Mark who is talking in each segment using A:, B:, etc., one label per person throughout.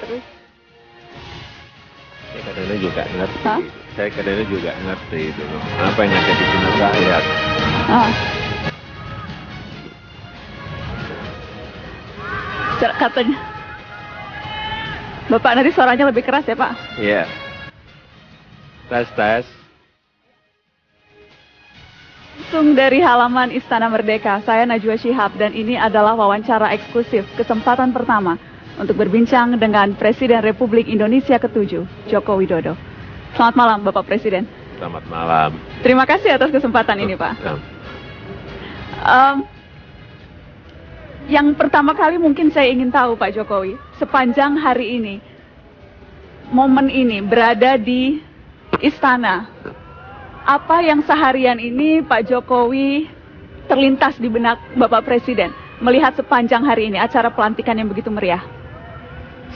A: terus?
B: Saya kadang-kadang juga ngerti.
A: Hah?
B: Saya kadang-kadang juga ngerti itu loh. Apa yang ada di benak rakyat.
A: Katanya. Bapak nanti suaranya lebih keras ya Pak?
B: Iya. Tes.
A: Langsung dari halaman Istana Merdeka, saya Najwa Shihab dan ini adalah wawancara eksklusif kesempatan pertama untuk berbincang dengan Presiden Republik Indonesia ke-7, Joko Widodo. Selamat malam Bapak Presiden.
B: Selamat malam.
A: Terima kasih atas kesempatan ini Pak. Yang pertama kali mungkin saya ingin tahu Pak Jokowi, sepanjang hari ini, momen ini berada di Istana, apa yang seharian ini Pak Jokowi terlintas di benak Bapak Presiden melihat sepanjang hari ini acara pelantikan yang begitu meriah?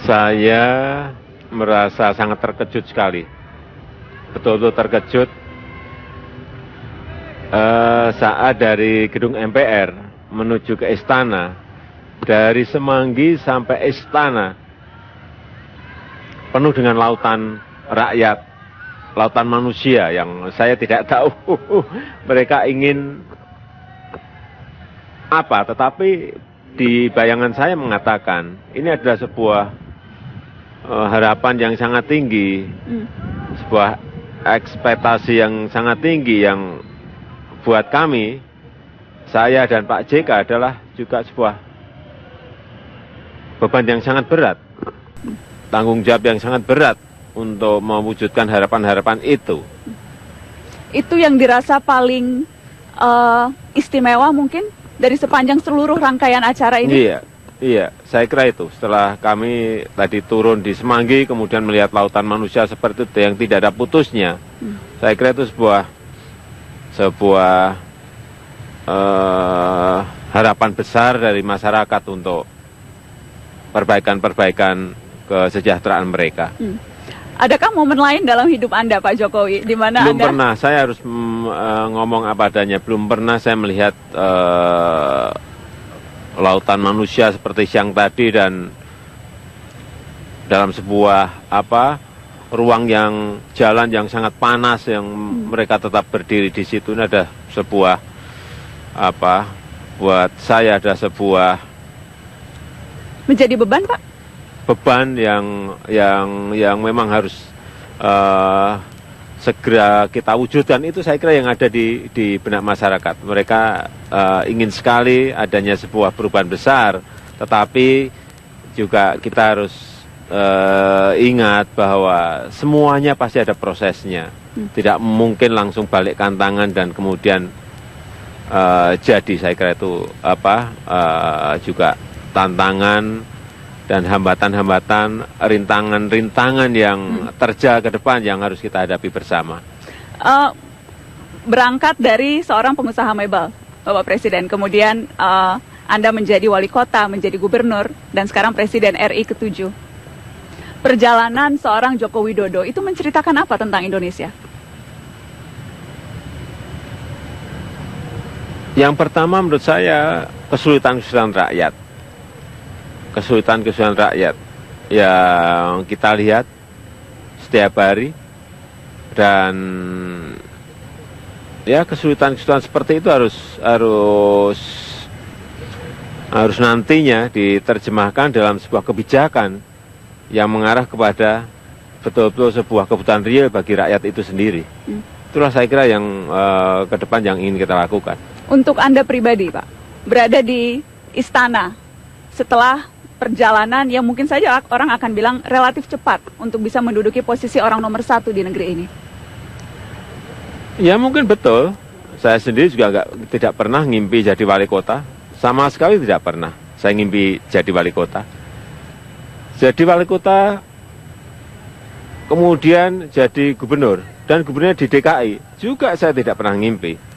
B: Saya merasa sangat terkejut sekali. Betul-betul terkejut saat dari gedung MPR menuju ke Istana, dari Semanggi sampai Istana, penuh dengan lautan rakyat, lautan manusia yang saya tidak tahu mereka ingin apa, tetapi di bayangan saya mengatakan ini adalah sebuah harapan yang sangat tinggi, sebuah ekspektasi yang sangat tinggi yang buat kami, saya dan Pak JK adalah juga sebuah beban yang sangat berat, tanggung jawab yang sangat berat untuk mewujudkan harapan-harapan itu.
A: Itu yang dirasa paling istimewa mungkin dari sepanjang seluruh rangkaian acara ini?
B: Iya, saya kira itu. Setelah kami tadi turun di Semanggi, kemudian melihat lautan manusia seperti itu yang tidak ada putusnya, saya kira itu sebuah harapan besar dari masyarakat untuk perbaikan kesejahteraan mereka.
A: Adakah momen lain dalam hidup Anda, Pak Jokowi, di mana
B: Belum pernah, saya harus ngomong apa adanya. Belum pernah saya melihat lautan manusia seperti siang tadi dan dalam sebuah ruang yang jalan yang sangat panas yang mereka tetap berdiri di situ. Ini ada sebuah buat saya ada sebuah
A: menjadi beban, Pak?
B: Beban yang memang harus segera kita wujudkan. Itu saya kira yang ada di benak masyarakat. Mereka ingin sekali adanya sebuah perubahan besar, tetapi juga kita harus ingat bahwa semuanya pasti ada prosesnya. Tidak mungkin langsung balikkan tangan dan kemudian jadi. Saya kira itu juga tantangan dan hambatan-hambatan, rintangan-rintangan yang terjal ke depan yang harus kita hadapi bersama.
A: Berangkat dari seorang pengusaha mebel, Bapak Presiden, kemudian Anda menjadi wali kota, menjadi gubernur, dan sekarang Presiden RI ke-7. Perjalanan seorang Joko Widodo itu menceritakan apa tentang Indonesia?
B: Yang pertama menurut saya kesulitan-kesulitan rakyat. Kesulitan-kesulitan rakyat yang kita lihat setiap hari, dan ya kesulitan-kesulitan seperti itu harus nantinya diterjemahkan dalam sebuah kebijakan yang mengarah kepada betul-betul sebuah kebutuhan real bagi rakyat itu sendiri. Itulah saya kira yang ke depan yang ingin kita lakukan.
A: Untuk Anda pribadi, Pak, berada di istana setelah perjalanan yang mungkin saja orang akan bilang relatif cepat untuk bisa menduduki posisi orang nomor 1 di negeri ini.
B: Ya mungkin betul. Saya sendiri juga tidak pernah ngimpi jadi wali kota. Sama sekali tidak pernah saya ngimpi jadi wali kota. Jadi wali kota, kemudian jadi gubernur, dan gubernurnya di DKI, juga saya tidak pernah ngimpi.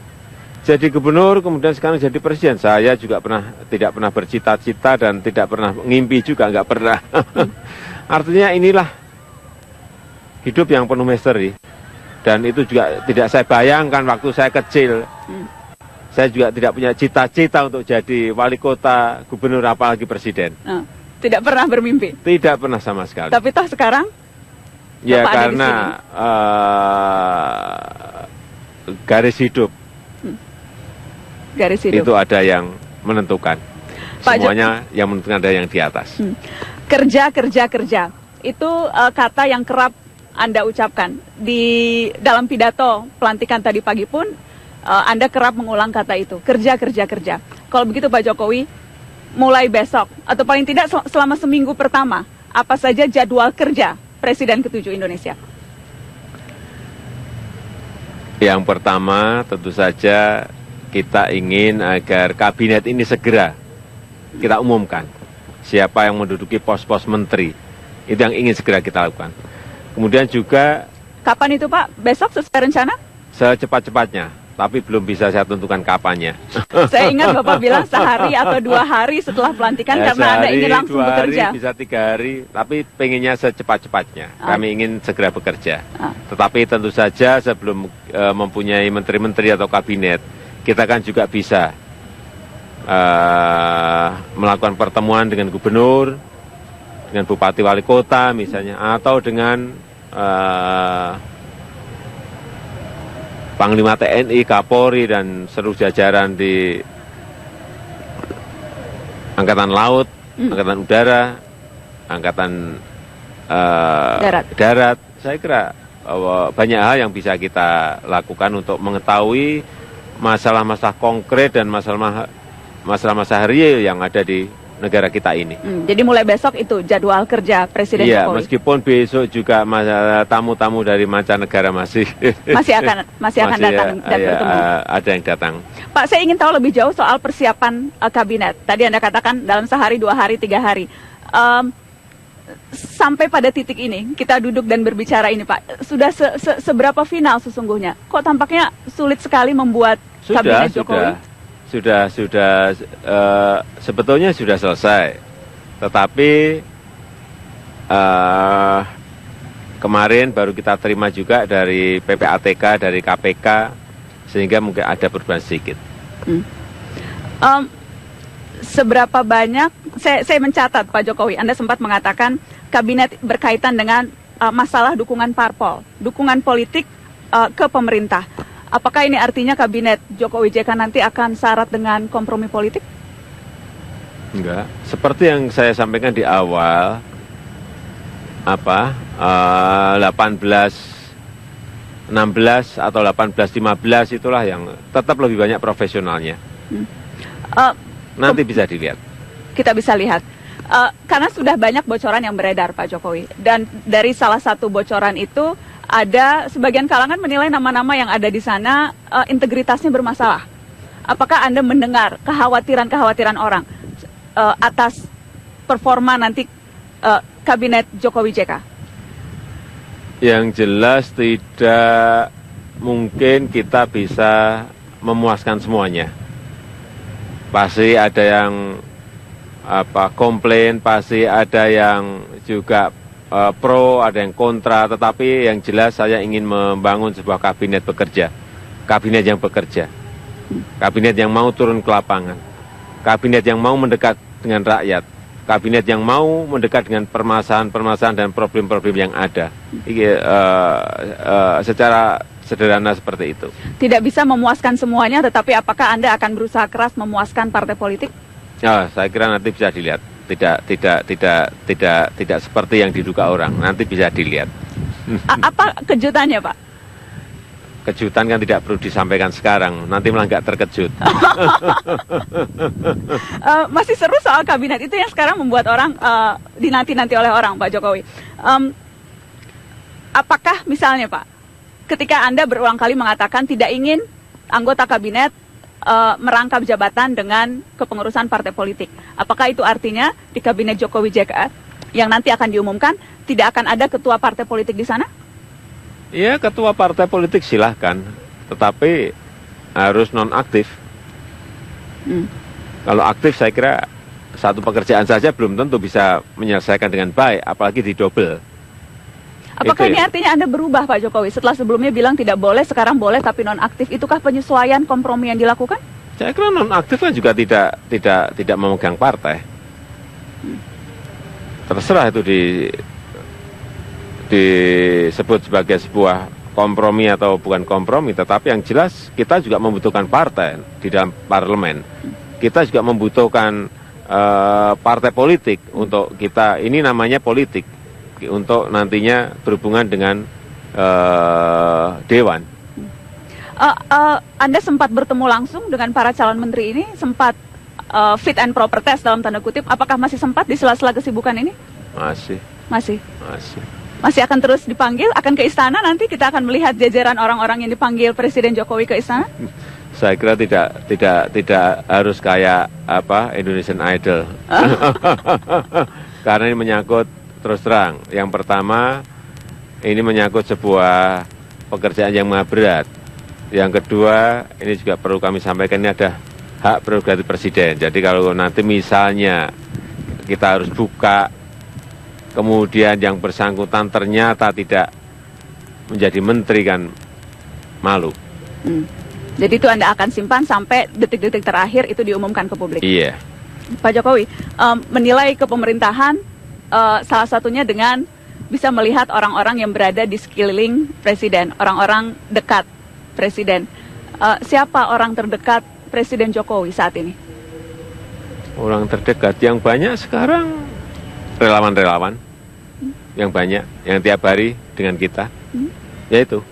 B: Jadi gubernur, kemudian sekarang jadi presiden, saya juga tidak pernah bercita-cita dan tidak pernah ngimpi juga, nggak pernah. Artinya inilah hidup yang penuh misteri. Dan itu juga tidak saya bayangkan waktu saya kecil. Saya juga tidak punya cita-cita untuk jadi wali kota, gubernur, apalagi presiden.
A: Tidak pernah bermimpi?
B: Tidak pernah sama sekali.
A: Tapi toh sekarang?
B: Ya
A: Bapak
B: karena garis hidup.
A: Garis hidup.
B: Itu ada yang menentukan. Semuanya yang menentukan ada yang di atas.
A: Kerja, kerja, kerja. Itu kata yang kerap Anda ucapkan. Di dalam pidato pelantikan tadi pagi pun, Anda kerap mengulang kata itu. Kerja, kerja, kerja. Kalau begitu Pak Jokowi, mulai besok, atau paling tidak selama seminggu pertama, apa saja jadwal kerja Presiden ke-7 Indonesia?
B: Yang pertama tentu saja kita ingin agar kabinet ini segera kita umumkan. Siapa yang menduduki pos-pos menteri, itu yang ingin segera kita lakukan. Kemudian juga...
A: Kapan itu Pak? Besok sesuai rencana?
B: Secepat-cepatnya, tapi belum bisa saya tentukan kapannya.
A: Saya ingat Bapak bilang sehari atau 2 hari setelah pelantikan ya, karena Anda ingin langsung
B: 2
A: bekerja.
B: Hari, bisa 3 hari, tapi pengennya secepat-cepatnya. Kami ingin segera bekerja. Tetapi tentu saja sebelum mempunyai menteri-menteri atau kabinet, kita kan juga bisa melakukan pertemuan dengan gubernur, dengan bupati wali kota misalnya, atau dengan Panglima TNI, Kapolri, dan seluruh jajaran di Angkatan Laut, Angkatan Udara, Angkatan Darat. Saya kira banyak hal yang bisa kita lakukan untuk mengetahui masalah-masalah konkret dan masalah-masalah real yang ada di negara kita ini.
A: Jadi mulai besok itu jadwal kerja Presiden
B: Jokowi.
A: Iya,
B: meskipun besok juga tamu-tamu dari mancanegara masih
A: akan datang dan bertemu.
B: Ada yang datang.
A: Pak, saya ingin tahu lebih jauh soal persiapan kabinet. Tadi Anda katakan dalam sehari, 2 hari, 3 hari. Sampai pada titik ini kita duduk dan berbicara ini, Pak. Sudah seberapa final sesungguhnya? Kok tampaknya sulit sekali membuat kabinet Jokowi?
B: Sudah, sebetulnya sudah selesai, tetapi kemarin baru kita terima juga dari PPATK, dari KPK, sehingga mungkin ada perubahan sedikit.
A: Seberapa banyak, saya mencatat Pak Jokowi, Anda sempat mengatakan kabinet berkaitan dengan masalah dukungan parpol, dukungan politik ke pemerintah. Apakah ini artinya kabinet Jokowi JK nanti akan syarat dengan kompromi politik?
B: Enggak. Seperti yang saya sampaikan di awal, 18, 16 atau 18, 15 itulah yang tetap lebih banyak profesionalnya. Nanti bisa dilihat.
A: Kita bisa lihat. Karena sudah banyak bocoran yang beredar Pak Jokowi. Dan dari salah satu bocoran itu, ada sebagian kalangan menilai nama-nama yang ada di sana integritasnya bermasalah. Apakah Anda mendengar kekhawatiran-kekhawatiran orang atas performa nanti kabinet Jokowi JK?
B: Yang jelas tidak mungkin kita bisa memuaskan semuanya. Pasti ada yang komplain, pasti ada yang juga pro, ada yang kontra, tetapi yang jelas saya ingin membangun sebuah kabinet bekerja, kabinet yang bekerja, kabinet yang mau turun ke lapangan, kabinet yang mau mendekat dengan rakyat, kabinet yang mau mendekat dengan permasalahan-permasalahan dan problem-problem yang ada, secara sederhana seperti itu. Tidak bisa memuaskan semuanya, tetapi apakah Anda akan berusaha keras memuaskan partai politik? Ya, saya kira nanti bisa dilihat. Tidak seperti yang diduga orang. Nanti bisa dilihat. Apa kejutannya, Pak? Kejutan kan tidak perlu disampaikan sekarang. Nanti malah nggak terkejut.
A: Masih seru soal kabinet itu yang sekarang membuat orang dinanti-nanti oleh orang, Pak Jokowi. Apakah misalnya, Pak, ketika Anda berulang kali mengatakan tidak ingin anggota kabinet merangkap jabatan dengan kepengurusan partai politik. Apakah itu artinya di kabinet Jokowi JK yang nanti akan diumumkan tidak akan ada ketua partai politik di sana?
B: Iya, ketua partai politik silahkan, tetapi harus non-aktif. Kalau aktif saya kira satu pekerjaan saja belum tentu bisa menyelesaikan dengan baik, apalagi didobel.
A: Apakah ini artinya Anda berubah Pak Jokowi? Setelah sebelumnya bilang tidak boleh, sekarang boleh tapi nonaktif. Itukah penyesuaian kompromi yang dilakukan?
B: Saya kira nonaktif kan juga tidak memegang partai. terserah itu disebut sebagai sebuah kompromi atau bukan kompromi, tetapi yang jelas kita juga membutuhkan partai di dalam parlemen. Kita juga membutuhkan partai politik untuk kita, ini namanya politik, untuk nantinya berhubungan dengan Dewan.
A: Anda sempat bertemu langsung dengan para calon menteri ini, sempat fit and proper test dalam tanda kutip, apakah masih sempat di sela-sela kesibukan ini? Masih akan terus dipanggil, akan ke istana, nanti kita akan melihat jajaran orang-orang yang dipanggil Presiden Jokowi ke istana?
B: Saya kira tidak harus kayak Indonesian Idol. Karena ini menyangkut, terus terang, yang pertama ini menyangkut sebuah pekerjaan yang maha berat. Yang kedua, ini juga perlu kami sampaikan, ini ada hak prerogatif presiden. Jadi kalau nanti misalnya kita harus buka, kemudian yang bersangkutan ternyata tidak menjadi menteri, kan malu.
A: Jadi itu Anda akan simpan sampai detik-detik terakhir itu diumumkan ke publik?
B: Iya.
A: Pak Jokowi menilai kepemerintahan salah satunya dengan bisa melihat orang-orang yang berada di sekeliling presiden, orang-orang dekat presiden. Siapa orang terdekat Presiden Jokowi saat ini?
B: Orang terdekat yang banyak sekarang relawan-relawan, yang banyak, yang tiap hari dengan kita, yaitu.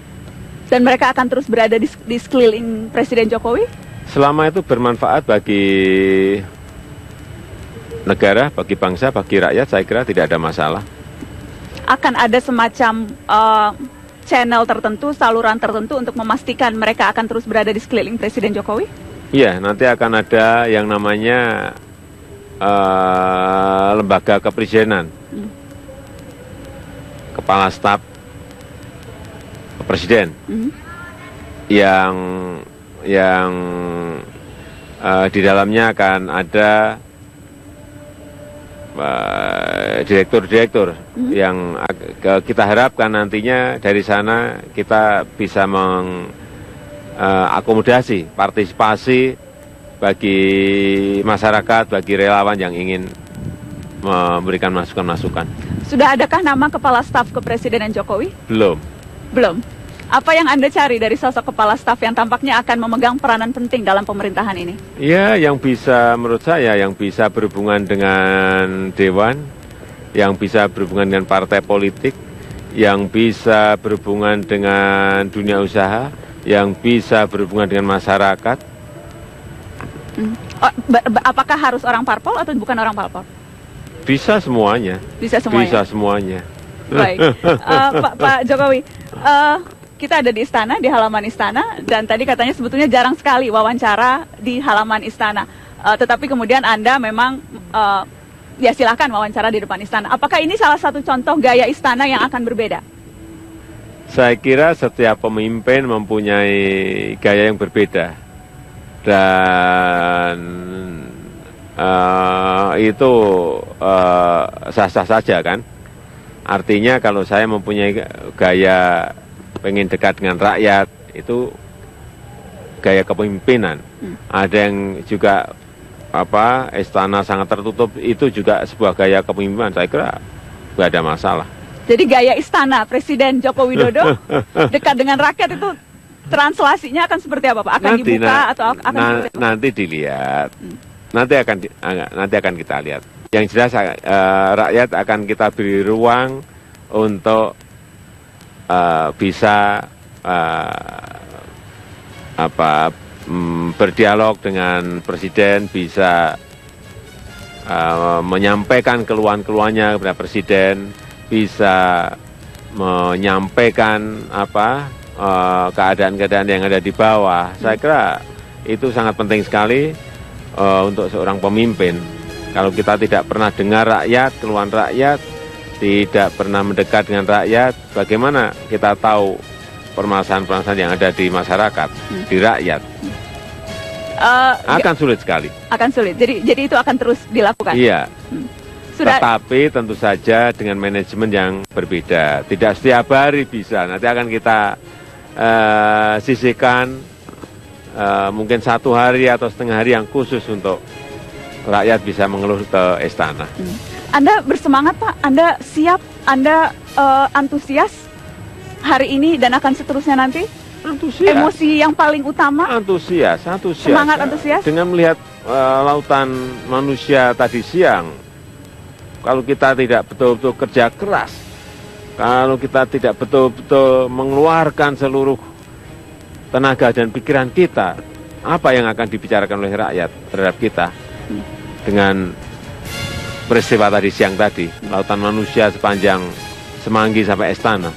A: Dan mereka akan terus berada di sekeliling Presiden Jokowi?
B: Selama itu bermanfaat bagi negara, bagi bangsa, bagi rakyat, saya kira tidak ada masalah.
A: Akan ada semacam channel tertentu, saluran tertentu untuk memastikan mereka akan terus berada di sekeliling Presiden Jokowi?
B: Iya, nanti akan ada yang namanya lembaga kepresidenan, kepala staf presiden, yang di dalamnya akan ada direktur-direktur yang kita harapkan nantinya dari sana kita bisa akomodasi, partisipasi bagi masyarakat, bagi relawan yang ingin memberikan masukan-masukan.
A: Sudah adakah nama kepala staf kepresidenan Jokowi?
B: Belum.
A: Apa yang Anda cari dari sosok kepala staf yang tampaknya akan memegang peranan penting dalam pemerintahan ini?
B: Ya, yang bisa, menurut saya, yang bisa berhubungan dengan Dewan, yang bisa berhubungan dengan partai politik, yang bisa berhubungan dengan dunia usaha, yang bisa berhubungan dengan masyarakat.
A: Apakah harus orang parpol atau bukan orang parpol?
B: Bisa semuanya.
A: Baik, Pak Jokowi, kita ada di istana, di halaman istana, dan tadi katanya sebetulnya jarang sekali wawancara di halaman istana. Tetapi kemudian Anda memang ya silakan wawancara di depan istana. Apakah ini salah satu contoh gaya istana yang akan berbeda?
B: Saya kira setiap pemimpin mempunyai gaya yang berbeda, dan itu sah-sah saja, kan. Artinya kalau saya mempunyai gaya pengen dekat dengan rakyat, itu gaya kepemimpinan. Ada yang juga istana sangat tertutup, itu juga sebuah gaya kepemimpinan. Saya kira nggak ada masalah.
A: Jadi gaya istana Presiden Joko Widodo dekat dengan rakyat itu translasinya akan seperti apa, Pak? Akan dibuka atau akan
B: nanti dilihat. Nanti akan kita lihat. Yang jelas rakyat akan kita beri ruang untuk bisa berdialog dengan presiden, bisa menyampaikan keluhan-keluhannya kepada presiden, bisa menyampaikan keadaan-keadaan yang ada di bawah. Saya kira itu sangat penting sekali untuk seorang pemimpin. Kalau kita tidak pernah dengar rakyat, keluhan rakyat, tidak pernah mendekat dengan rakyat, bagaimana kita tahu permasalahan-permasalahan yang ada di masyarakat, di rakyat? Akan sulit sekali.
A: Akan sulit. Jadi itu akan terus dilakukan.
B: Iya. Tetapi tentu saja dengan manajemen yang berbeda. Tidak setiap hari bisa. Nanti akan kita sisihkan mungkin 1 hari atau setengah hari yang khusus untuk rakyat bisa mengeluh ke istana.
A: Anda bersemangat Pak, Anda siap, Anda antusias hari ini dan akan seterusnya nanti?
B: Antusias.
A: Emosi yang paling utama?
B: Antusias.
A: Semangat antusias?
B: Dengan melihat lautan manusia tadi siang, kalau kita tidak betul-betul kerja keras, kalau kita tidak betul-betul mengeluarkan seluruh tenaga dan pikiran kita, apa yang akan dibicarakan oleh rakyat terhadap kita dengan peristiwa tadi siang tadi, lautan manusia sepanjang Semanggi sampai Istana.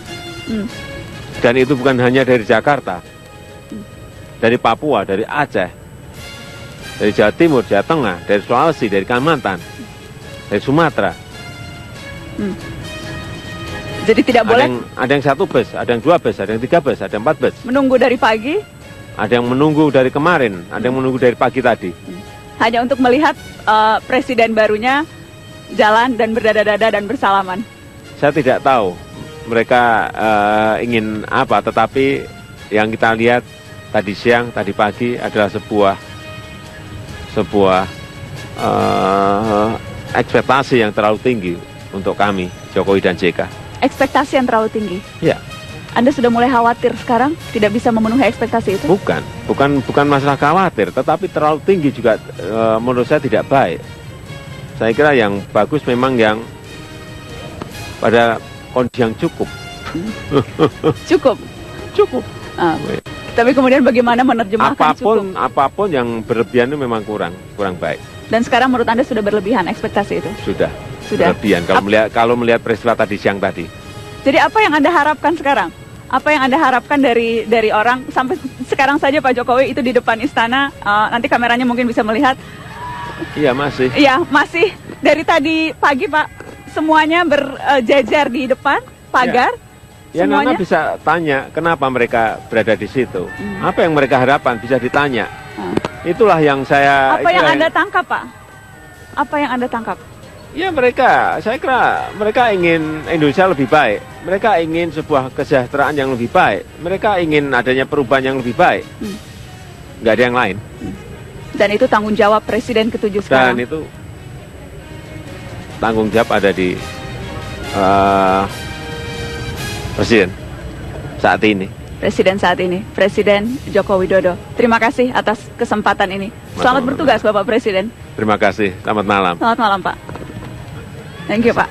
B: Dan itu bukan hanya dari Jakarta, dari Papua, dari Aceh, dari Jawa Timur, Jawa Tengah, dari Sulawesi, dari Kalimantan, dari Sumatera.
A: Jadi tidak boleh.
B: Ada yang 1 bus, ada yang 2 bus, ada yang 3 bus, ada yang 4 bus.
A: Menunggu dari pagi?
B: Ada yang menunggu dari kemarin, ada yang menunggu dari pagi tadi.
A: Hanya untuk melihat presiden barunya jalan dan berdada-dada dan bersalaman.
B: Saya tidak tahu mereka ingin apa, tetapi yang kita lihat tadi siang, tadi pagi adalah sebuah ekspektasi yang terlalu tinggi untuk kami, Jokowi dan JK.
A: Ekspektasi yang terlalu tinggi?
B: Ya.
A: Anda sudah mulai khawatir sekarang tidak bisa memenuhi ekspektasi itu?
B: Bukan masalah khawatir, tetapi terlalu tinggi juga menurut saya tidak baik. Saya kira yang bagus memang yang pada kondisi yang cukup. Cukup.
A: Tapi kemudian bagaimana menerjemahkan cukup?
B: Apapun yang berlebihan itu memang kurang baik.
A: Dan sekarang menurut Anda sudah berlebihan ekspektasi itu?
B: Sudah. Berlebihan kalau melihat peristiwa tadi siang tadi.
A: Jadi apa yang Anda harapkan sekarang? Apa yang Anda harapkan dari orang sampai sekarang saja Pak Jokowi itu di depan istana, nanti kameranya mungkin bisa melihat.
B: Iya masih.
A: Iya masih dari tadi pagi Pak, semuanya berjejer di depan pagar.
B: Ya Nana bisa tanya kenapa mereka berada di situ. Apa yang mereka harapkan bisa ditanya. Itulah yang saya.
A: Apa yang Anda tangkap Pak? Apa yang Anda tangkap?
B: Ya saya kira mereka ingin Indonesia lebih baik. Mereka ingin sebuah kesejahteraan yang lebih baik. Mereka ingin adanya perubahan yang lebih baik. Nggak ada yang lain.
A: Dan itu tanggung jawab Presiden ke-7 sekarang.
B: Dan itu tanggung jawab ada di Presiden saat ini.
A: Presiden Joko Widodo. Terima kasih atas kesempatan ini. Selamat bertugas Bapak Presiden.
B: Terima kasih. Selamat malam.
A: Selamat malam Pak. Thank you Pak.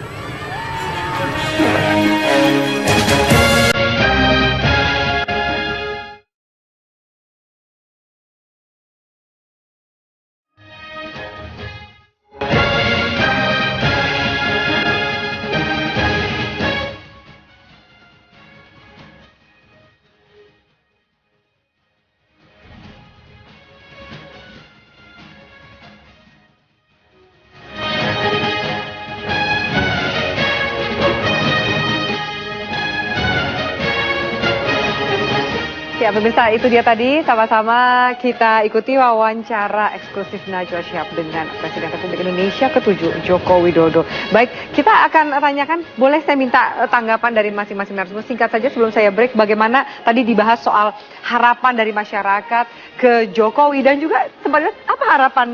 C: Ya pemirsa, itu dia tadi sama-sama kita ikuti wawancara eksklusif Najwa Shihab dengan Presiden Republik Indonesia ke-7 Joko Widodo. Baik, kita akan tanyakan, boleh saya minta tanggapan dari masing-masing narasumber singkat saja sebelum saya break, bagaimana tadi dibahas soal harapan dari masyarakat ke Jokowi dan juga sebenarnya apa harapan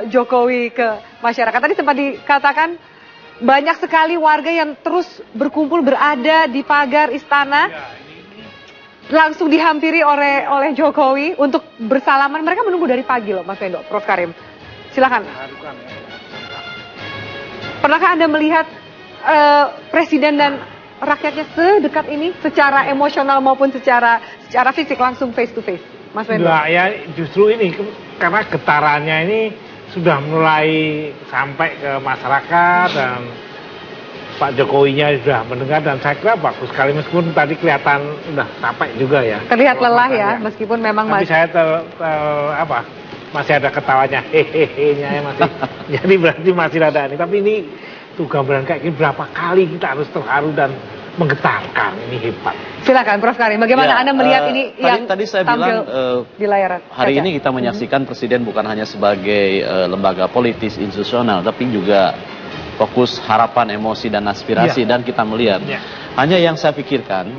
C: Jokowi ke masyarakat. Tadi sempat dikatakan banyak sekali warga yang terus berkumpul berada di pagar istana. Langsung dihampiri oleh Jokowi untuk bersalaman. Mereka menunggu dari pagi loh Mas Wendo, Prof Karim. Silakan. Pernahkah Anda melihat Presiden dan rakyatnya sedekat ini secara emosional maupun secara fisik langsung face to face? Mas Wendo.
D: Ya justru ini karena getarannya ini sudah mulai sampai ke masyarakat dan Pak Jokowinya sudah mendengar dan saya kira bagus sekali meskipun tadi kelihatan udah capek juga ya.
C: Terlihat lelah ya meskipun memang
D: tapi saya masih ada ketawanya hehehe-nya ya masih. Jadi berarti masih ada ini. Tapi ini tuh gambaran kayak gini berapa kali kita harus terharu dan menggetarkan, ini hebat.
C: Silakan Prof Karim, bagaimana Anda melihat ini yang
E: tadi saya
C: tampil
E: bilang
C: di layar
E: hari ini kita menyaksikan Presiden bukan hanya sebagai lembaga politis institusional tapi juga fokus harapan, emosi, dan aspirasi dan kita melihat. Hanya yang saya pikirkan,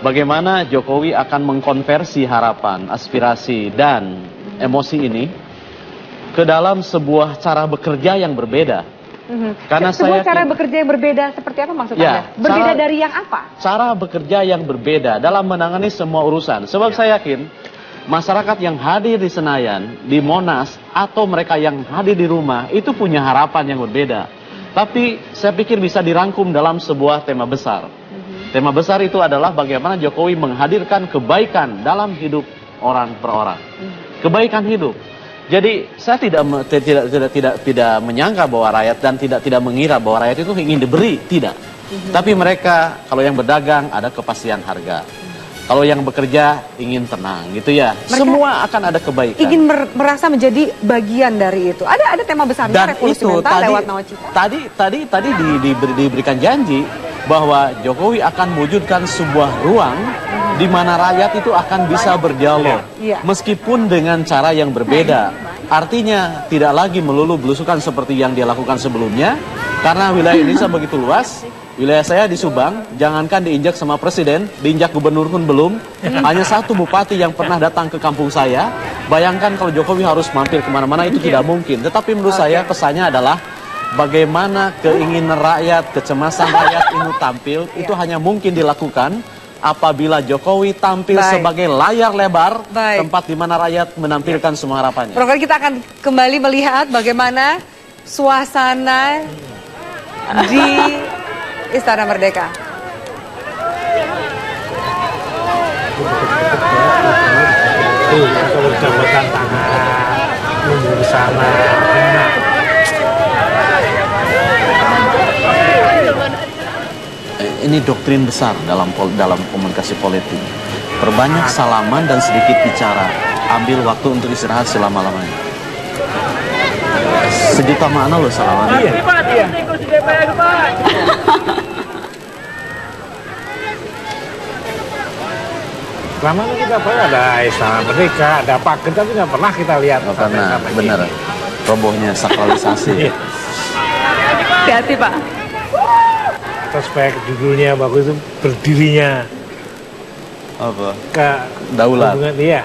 E: bagaimana Jokowi akan mengkonversi harapan, aspirasi, dan emosi ini ke dalam sebuah cara bekerja yang berbeda. Karena
C: sebuah
E: saya
C: cara bekerja yang berbeda seperti apa maksud
E: Ya,
C: Anda? Berbeda
E: cara-
C: dari yang apa?
E: cara bekerja yang berbeda dalam menangani semua urusan. Sebab saya yakin masyarakat yang hadir di Senayan, di Monas, atau mereka yang hadir di rumah itu punya harapan yang berbeda. Tapi saya pikir bisa dirangkum dalam sebuah tema besar. Tema besar itu adalah bagaimana Jokowi menghadirkan kebaikan dalam hidup orang per orang. Kebaikan hidup. Jadi saya tidak menyangka bahwa rakyat dan tidak mengira bahwa rakyat itu ingin diberi, tidak. Tapi mereka kalau yang berdagang ada kepastian harga. Kalau yang bekerja ingin tenang, gitu ya.
C: Mereka
E: Semua akan ada kebaikan.
C: Ingin merasa menjadi bagian dari itu. Ada tema besarnya
E: Dan
C: revolusi
E: itu
C: mental lewat nawacita.
E: tadi diberikan janji bahwa Jokowi akan mewujudkan sebuah ruang di mana rakyat itu akan bisa berdialog,
C: Iya.
E: meskipun dengan cara yang berbeda. Artinya tidak lagi melulu belusukan seperti yang dia lakukan sebelumnya, karena wilayah Indonesia begitu luas. Wilayah saya di Subang, jangankan diinjak sama presiden, diinjak gubernur pun belum. Hanya satu bupati yang pernah datang ke kampung saya. Bayangkan kalau Jokowi harus mampir kemana-mana, itu tidak mungkin. Tetapi menurut saya pesannya adalah bagaimana keinginan rakyat, kecemasan rakyat ini tampil, itu hanya mungkin dilakukan apabila Jokowi tampil sebagai layar lebar, tempat di mana rakyat menampilkan semua harapannya.
C: Program kita akan kembali melihat bagaimana suasana di Istana Merdeka.
D: Tuh, kita berjabatan tangan, nunggu bersama.
E: Ini doktrin besar dalam komunikasi politik. Perbanyak salaman dan sedikit bicara. Ambil waktu untuk istirahat selama-lamanya. Sejuta makna loh salaman.
D: Selama ini kita tahu ada Istana Merdeka, ada pagar, tapi nggak pernah kita lihat.
E: Karena benar, robohnya sakralisasi.
A: Hati-hati Pak.
D: Atau supaya judulnya bagus itu berdirinya
E: Apa?
D: ke
E: Daulat.
D: hubungan, iya.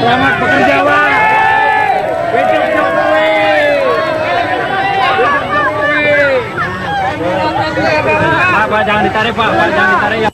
F: Selamat bekerja, Pak. Hidup Jokowi. Pak, jangan ditarik, Pak. Jangan ditarik ya.